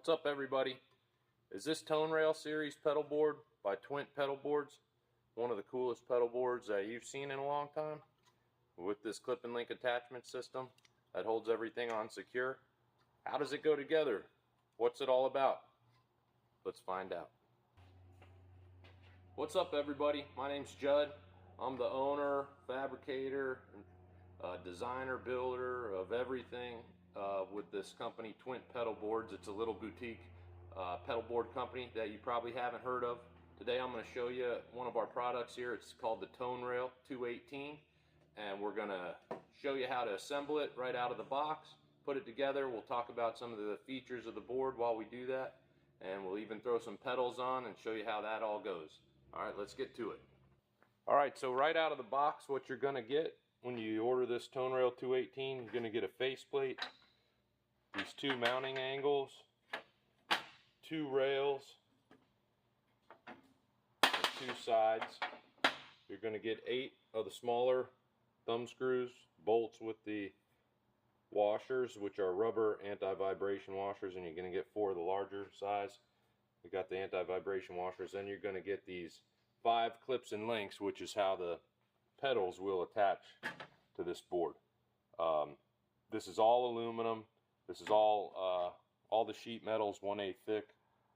What's up, everybody? Is this ToneRail series pedal board by TwInTT Pedalboards one of the coolest pedal boards that you've seen in a long time, with this clip and link attachment system that holds everything on secure? How does it go together? What's it all about? Let's find out. What's up, everybody? My name's Judd. I'm the owner, fabricator, designer, builder of everything with this company, TwInTT Pedalboards. It's a little boutique pedal board company that you probably haven't heard of. Today I'm going to show you one of our products here. It's called the ToneRail 218, and we're going to show you how to assemble it right out of the box, put it together. We'll talk about some of the features of the board while we do that, and we'll even throw some pedals on and show you how that all goes. Alright, let's get to it. Alright, so right out of the box, what you're going to get when you order this ToneRail 218, you're going to get a faceplate, these two mounting angles, two rails, and two sides. You're going to get 8 of the smaller thumb screws, bolts with the washers, which are rubber anti-vibration washers, and you're going to get 4 of the larger size. We got the anti-vibration washers. Then you're going to get these 5 clips and links, which is how the pedals will attach to this board. This is all aluminum. This is all the sheet metals 1/8 thick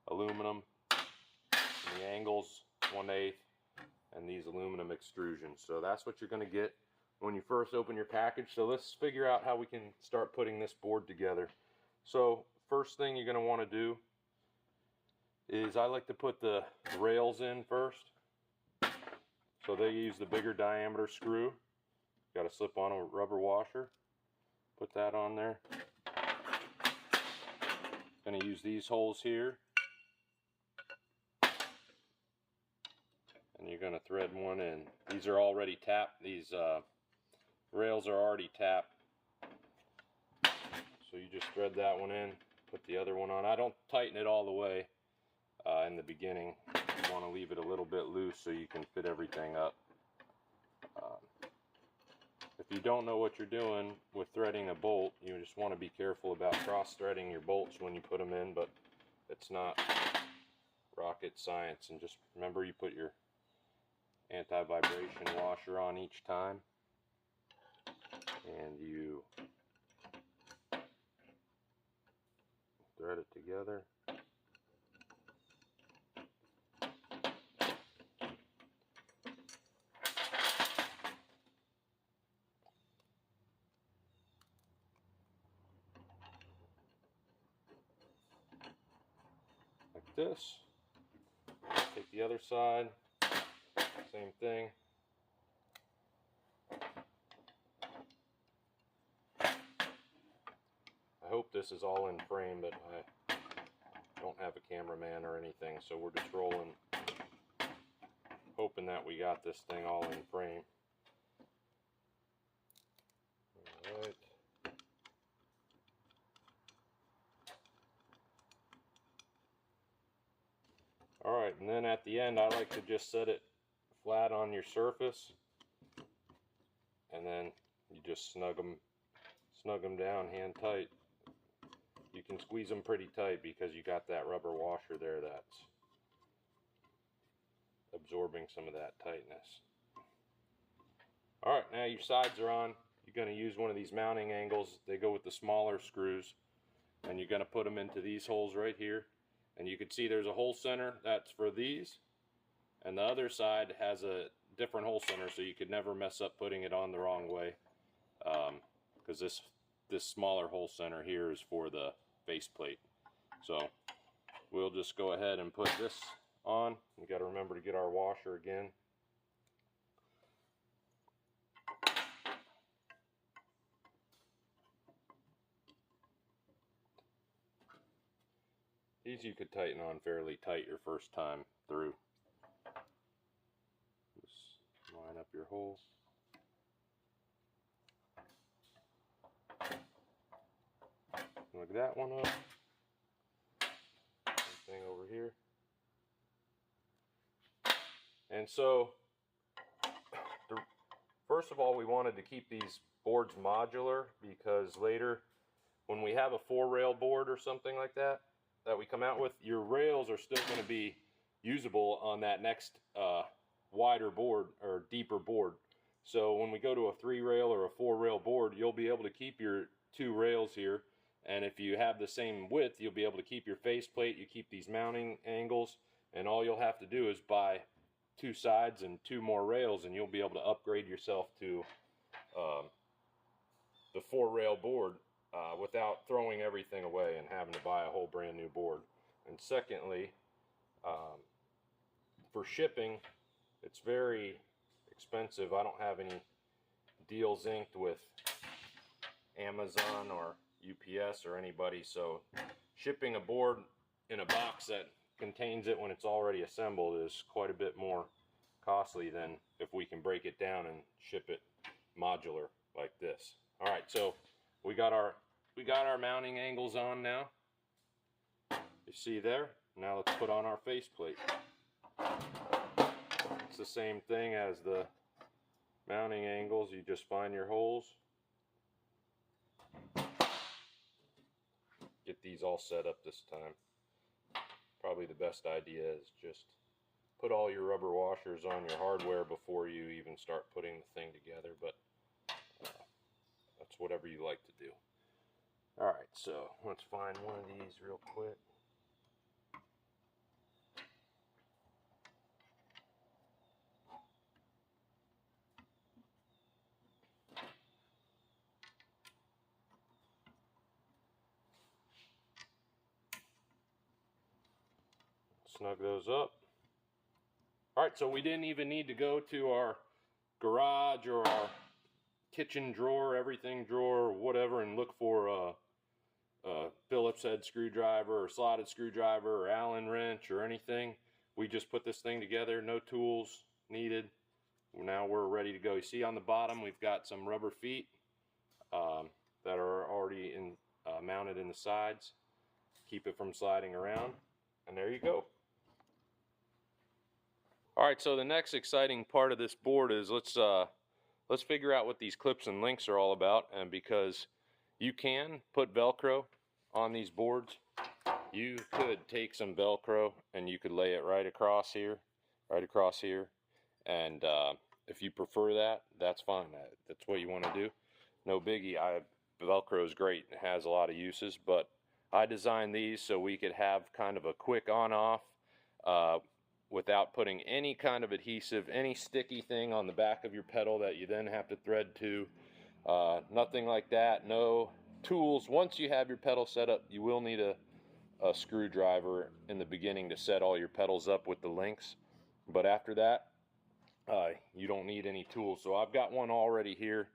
aluminum, and the angles 1/8, and these aluminum extrusions. So that's what you're going to get when you first open your package. So let's figure out how we can start putting this board together. So first thing you're going to want to do is, I like to put the rails in first. So they use the bigger diameter screw. Got to slip on a rubber washer. Put that on there. Going to use these holes here. And you're going to thread one in. These are already tapped. These rails are already tapped. So you just thread that one in. Put the other one on. I don't tighten it all the way in the beginning. You want to leave it a little bit loose so you can fit everything up. If you don't know what you're doing with threading a bolt, you just want to be careful about cross-threading your bolts when you put them in, but it's not rocket science. And just remember, you put your anti-vibration washer on each time, and you thread it together. Like this. Take the other side, same thing. I hope this is all in frame, but I don't have a cameraman or anything, so we're just rolling, hoping that we got this thing all in frame. Alright. Alright, and then at the end, I like to just set it flat on your surface, and then you just snug them down hand tight. You can squeeze them pretty tight because you got that rubber washer there that's absorbing some of that tightness. Alright, now your sides are on. You're going to use one of these mounting angles. They go with the smaller screws, and you're going to put them into these holes right here. And you can see there's a hole center that's for these, and the other side has a different hole center, so you could never mess up putting it on the wrong way, because this smaller hole center here is for the faceplate. So we'll just go ahead and put this on. We got to remember to get our washer again. These you could tighten on fairly tight your first time through. Just line up your holes. Like that one up. Same thing over here. And so, first of all, we wanted to keep these boards modular, because later when we have a 4-rail board or something like that, that we come out with, your rails are still going to be usable on that next wider board or deeper board. So when we go to a 3-rail or a 4-rail board, you'll be able to keep your 2 rails here, and if you have the same width, you'll be able to keep your faceplate, you keep these mounting angles, and all you'll have to do is buy 2 sides and 2 more rails, and you'll be able to upgrade yourself to the 4-rail board without throwing everything away and having to buy a whole brand new board. And secondly, for shipping, it's very expensive. I don't have any deals inked with Amazon or UPS or anybody, so shipping a board in a box that contains it when it's already assembled is quite a bit more costly than if we can break it down and ship it modular like this. All right, so we got our mounting angles on now. You see there? Now let's put on our faceplate. It's the same thing as the mounting angles. You just find your holes. Get these all set up this time. Probably the best idea is just put all your rubber washers on your hardware before you even start putting the thing together, but that's whatever you like to do. Alright, so let's find one of these real quick. Snug those up. Alright, so we didn't even need to go to our garage or our kitchen drawer, everything drawer, or whatever, and look for a Phillips head screwdriver or slotted screwdriver or Allen wrench or anything. We just put this thing together, no tools needed. Now we're ready to go. You see on the bottom we've got some rubber feet that are already mounted in the sides. Keep it from sliding around, and there you go. Alright, so the next exciting part of this board is let's figure out what these clips and links are all about. And because you can put Velcro on these boards, you could take some Velcro and you could lay it right across here, and if you prefer that, that's fine. That's what you want to do. No biggie. Velcro is great. It has a lot of uses, but I designed these so we could have kind of a quick on-off without putting any kind of adhesive, any sticky thing on the back of your pedal that you then have to thread to. Nothing like that. No tools. Once you have your pedal set up, you will need a screwdriver in the beginning to set all your pedals up with the links. But after that, you don't need any tools. So I've got one already here.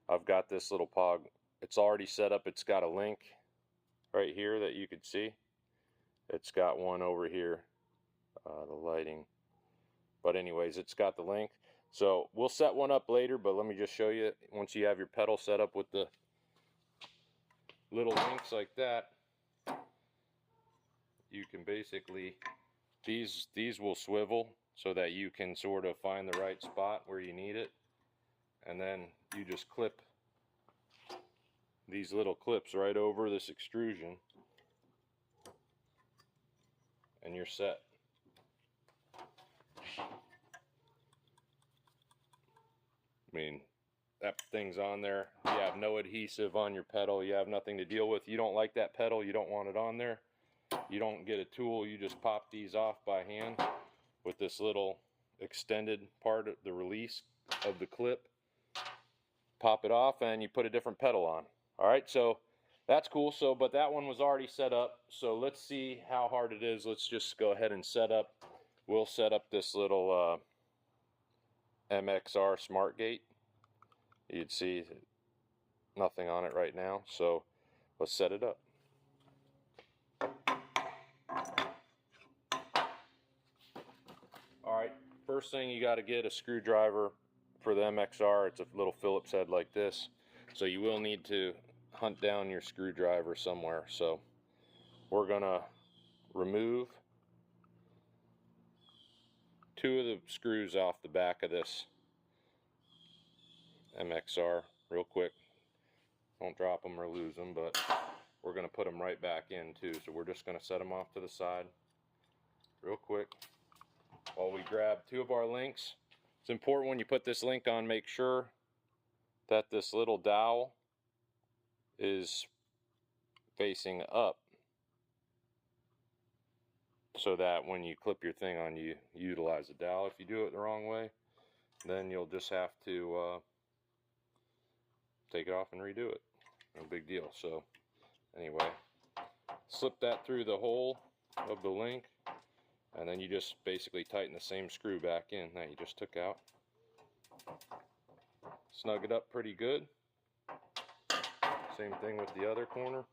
I've got this little pog. It's already set up. It's got a link right here that you could see. It's got one over here. The lighting, but anyways, it's got the link. So we'll set one up later, but let me just show you. Once you have your pedal set up with the little links like that, you can basically, these will swivel so that you can sort of find the right spot where you need it, and then you just clip these little clips right over this extrusion and you're set. I mean, that thing's on there. You have no adhesive on your pedal. You have nothing to deal with. You don't like that pedal, you don't want it on there, you don't get a tool. You just pop these off by hand with this little extended part of the release of the clip. Pop it off and you put a different pedal on. Alright, so that's cool. So, but that one was already set up. So let's see how hard it is. Let's just go ahead and set up. We'll set up this little MXR Smart Gate. You'd see nothing on it right now, so let's set it up. Alright, first thing, you got to get a screwdriver for the MXR. It's a little Phillips head like this, so you will need to hunt down your screwdriver somewhere. So we're gonna remove 2 of the screws off the back of this MXR real quick. Don't drop them or lose them, but we're going to put them right back in too. So we're just going to set them off to the side real quick while we grab two of our links. It's important when you put this link on, make sure that this little dowel is facing up, so that when you clip your thing on, you utilize the dowel. If you do it the wrong way, then you'll just have to take it off and redo it. No big deal. So anyway, slip that through the hole of the link, and then you just basically tighten the same screw back in that you just took out. Snug it up pretty good. Same thing with the other corner.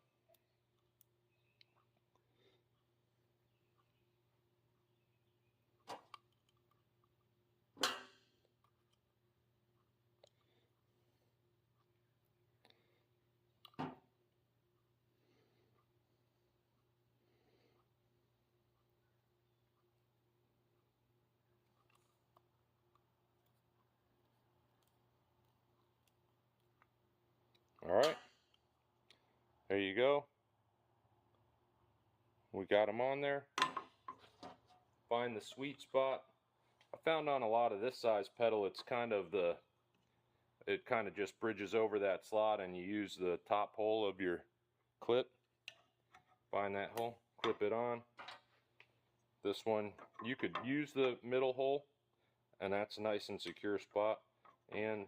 Alright, there you go. We got them on there. Find the sweet spot. I found on a lot of this size pedal, it's kind of it kind of just bridges over that slot, and you use the top hole of your clip. Find that hole, clip it on. This one, you could use the middle hole, and that's a nice and secure spot, and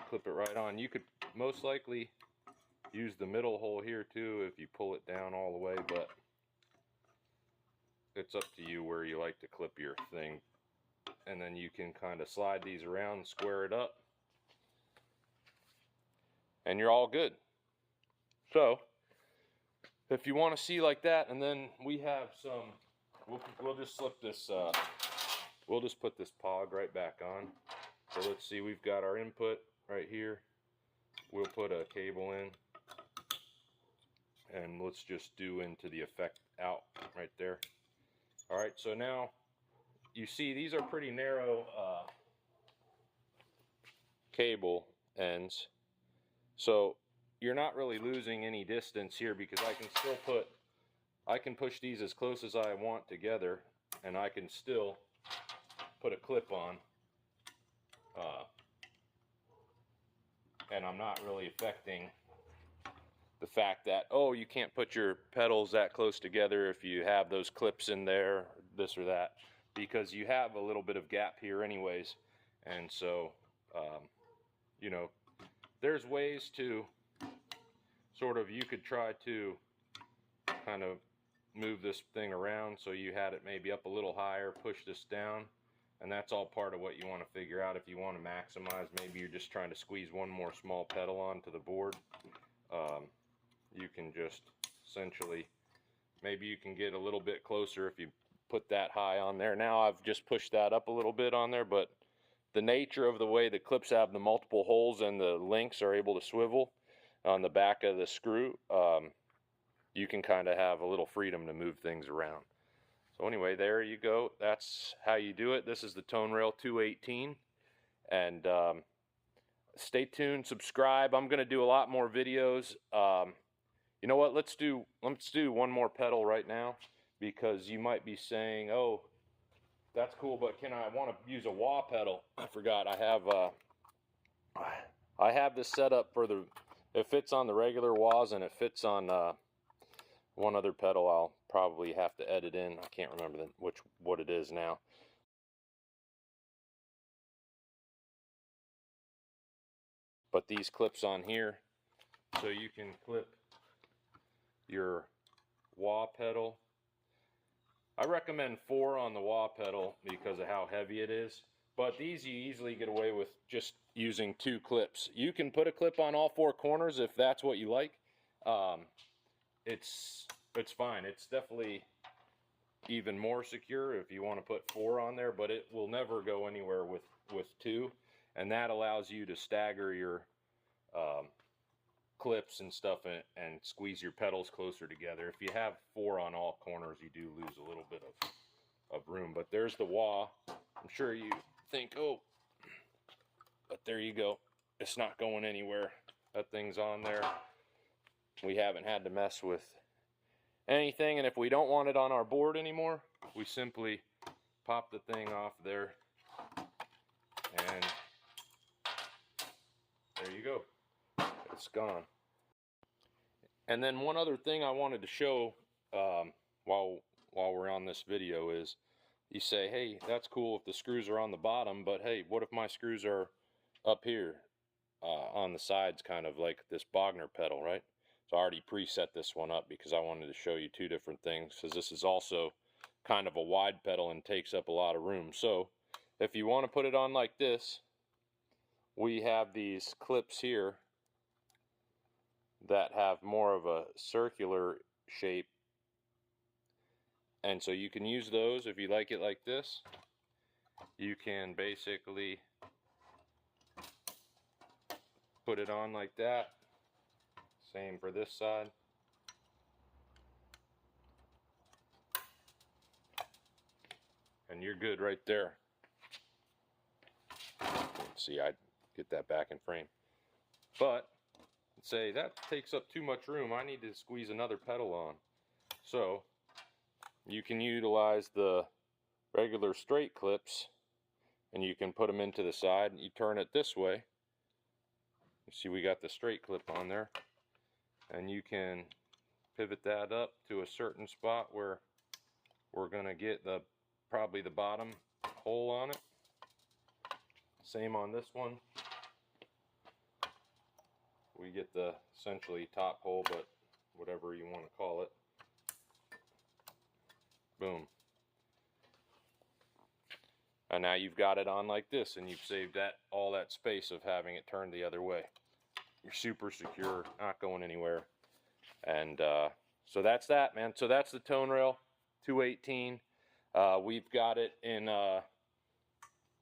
clip it right on. You could most likely use the middle hole here too if you pull it down all the way, but it's up to you where you like to clip your thing. And then you can kind of slide these around, square it up, and you're all good. So if you want to see like that, and then we have some, we'll just slip this, we'll just put this pog right back on. So let's see, we've got our input right here. We'll put a cable in, and let's just do into the effect out right there. All right, so now you see these are pretty narrow cable ends, so you're not really losing any distance here, because I can push these as close as I want together, and I can still put a clip on, and I'm not really affecting the fact that, oh, you can't put your pedals that close together if you have those clips in there, this or that, because you have a little bit of gap here anyways. And so you know, there's ways to sort of, you could try to kind of move this thing around so you had it maybe up a little higher, push this down, and that's all part of what you want to figure out. If you want to maximize, maybe you're just trying to squeeze one more small pedal onto the board, you can just essentially, maybe you can get a little bit closer if you put that high on there. Now I've just pushed that up a little bit on there, but the nature of the way the clips have the multiple holes and the links are able to swivel on the back of the screw, you can kind of have a little freedom to move things around. So anyway, there you go. That's how you do it. This is the ToneRail 218, and stay tuned, subscribe. I'm going to do a lot more videos. You know what? Let's do one more pedal right now, because you might be saying, "Oh, that's cool, but I want to use a wah pedal." I forgot. I have this set up for it fits on the regular wahs, and it fits on one other pedal I'll probably have to edit in. I can't remember what it is now. But these clips on here, so you can clip your wah pedal. I recommend 4 on the wah pedal because of how heavy it is, but these you easily get away with just using 2 clips. You can put a clip on all 4 corners if that's what you like. It's fine. It's definitely even more secure if you want to put 4 on there, but it will never go anywhere with 2, and that allows you to stagger your clips and stuff and squeeze your pedals closer together. If you have 4 on all corners, you do lose a little bit of room. But there's the wah. I'm sure you think, oh, but there you go. It's not going anywhere. That thing's on there. we haven't had to mess with anything. And if we don't want it on our board anymore, we simply pop the thing off there, and there you go, it's gone. And then one other thing I wanted to show while we're on this video is, you say, hey, that's cool if the screws are on the bottom, but hey, what if my screws are up here on the sides, kind of like this Bogner pedal, right? So I already preset this one up because I wanted to show you two different things, because this is also kind of a wide pedal and takes up a lot of room. So if you want to put it on like this, we have these clips here that have more of a circular shape, and so you can use those. If you like it like this, you can basically put it on like that. Same for this side. And you're good right there. Let's see, I get that back in frame. But say that takes up too much room, I need to squeeze another pedal on. So you can utilize the regular straight clips, and you can put them into the side. You turn it this way. You see we got the straight clip on there, and you can pivot that up to a certain spot where we're gonna get probably the bottom hole on it. Same on this one. We get the essentially top hole, but whatever you want to call it. Boom. And now you've got it on like this, and you've saved all that space of having it turned the other way. You're super secure, not going anywhere. And so that's that, man. So that's the ToneRail 218. We've got it in a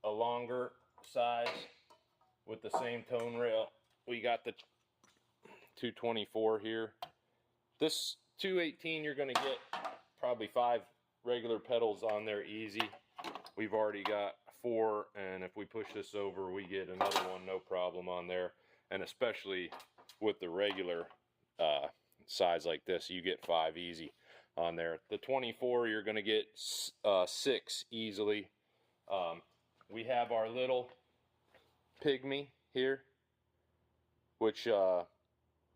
longer size with the same ToneRail. We got the 224 here. This 218, you're going to get probably 5 regular pedals on there easy. We've already got 4, and if we push this over, we get another one, no problem on there. And especially with the regular size like this, you get 5 easy on there. The 24, you're going to get 6 easily. We have our little Pygmy here, which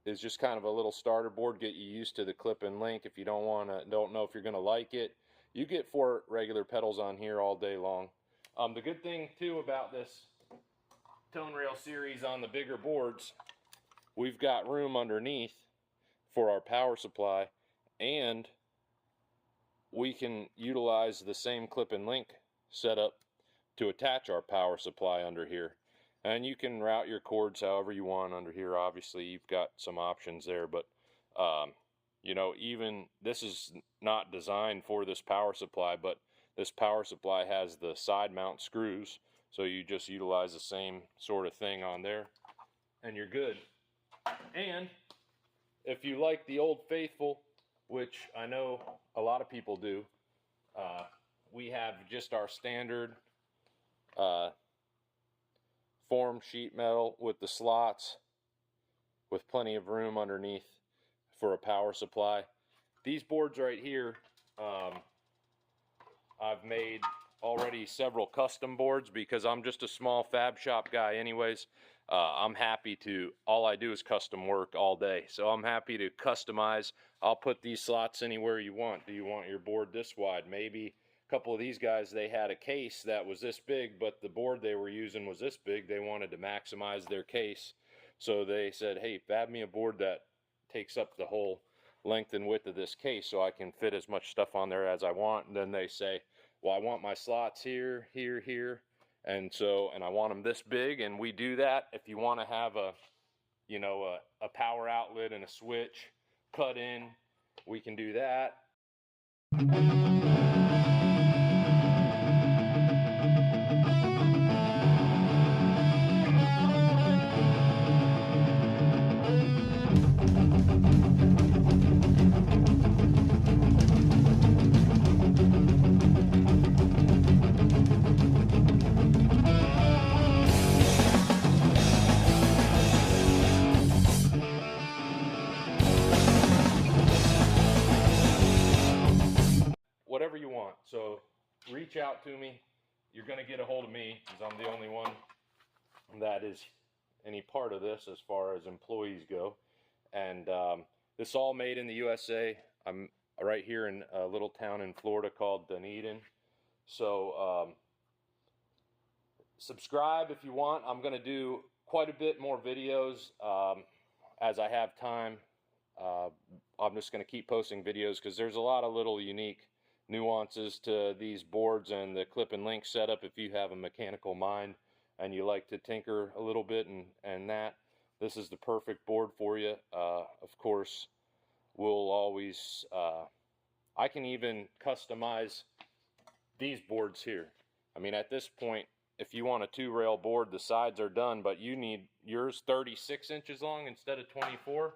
is just kind of a little starter board. Get you used to the clip and link. If you don't know if you're going to like it, you get 4 regular pedals on here all day long. The good thing too about this ToneRail series on the bigger boards, we've got room underneath for our power supply, and we can utilize the same clip and link setup to attach our power supply under here. And you can route your cords however you want under here. Obviously, you've got some options there, but you know, even this is not designed for this power supply, but this power supply has the side mount screws, so you just utilize the same sort of thing on there, and you're good. And if you like the Old Faithful, which I know a lot of people do, we have just our standard form sheet metal with the slots, with plenty of room underneath for a power supply. These boards right here, I've made already several custom boards because I'm just a small fab shop guy anyways. I'm happy to, all I do is custom work all day, so I'm happy to customize. I'll put these slots anywhere you want. Do you want your board this wide? Maybe a couple of these guys, they had a case that was this big, but the board they were using was this big. They wanted to maximize their case, so they said, hey, fab me a board that takes up the whole length and width of this case so I can fit as much stuff on there as I want. And then they say, well, I want my slots here, here, here, and I want them this big, and we do that. If you want to have a power outlet and a switch cut in, we can do that. reach out to me. You're going to get a hold of me because I'm the only one that is any part of this as far as employees go. And this all made in the USA. I'm right here in a little town in Florida called Dunedin. So subscribe if you want. I'm going to do quite a bit more videos as I have time. I'm just going to keep posting videos because there's a lot of little unique nuances to these boards and the clip and link setup. If you have a mechanical mind and you like to tinker a little bit and that, this is the perfect board for you. Of course, we'll always I can even customize these boards here. I mean, at this point, if you want a 2-rail board, the sides are done, but you need yours 36 inches long instead of 24.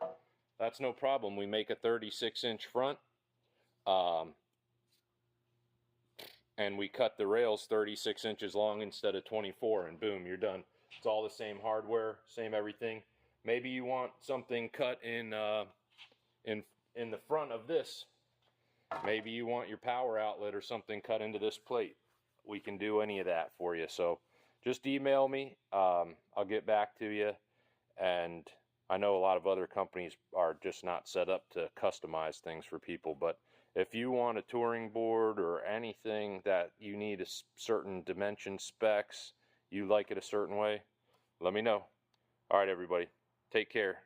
That's no problem. We make a 36-inch front, and we cut the rails 36 inches long instead of 24, and boom, you're done. It's all the same hardware, same everything. Maybe you want something cut in the front of this. Maybe you want your power outlet or something cut into this plate. We can do any of that for you. So just email me. I'll get back to you. And I know a lot of other companies are just not set up to customize things for people. But if you want a touring board or anything that you need a certain dimension specs, you like it a certain way, let me know. All right, everybody. Take care.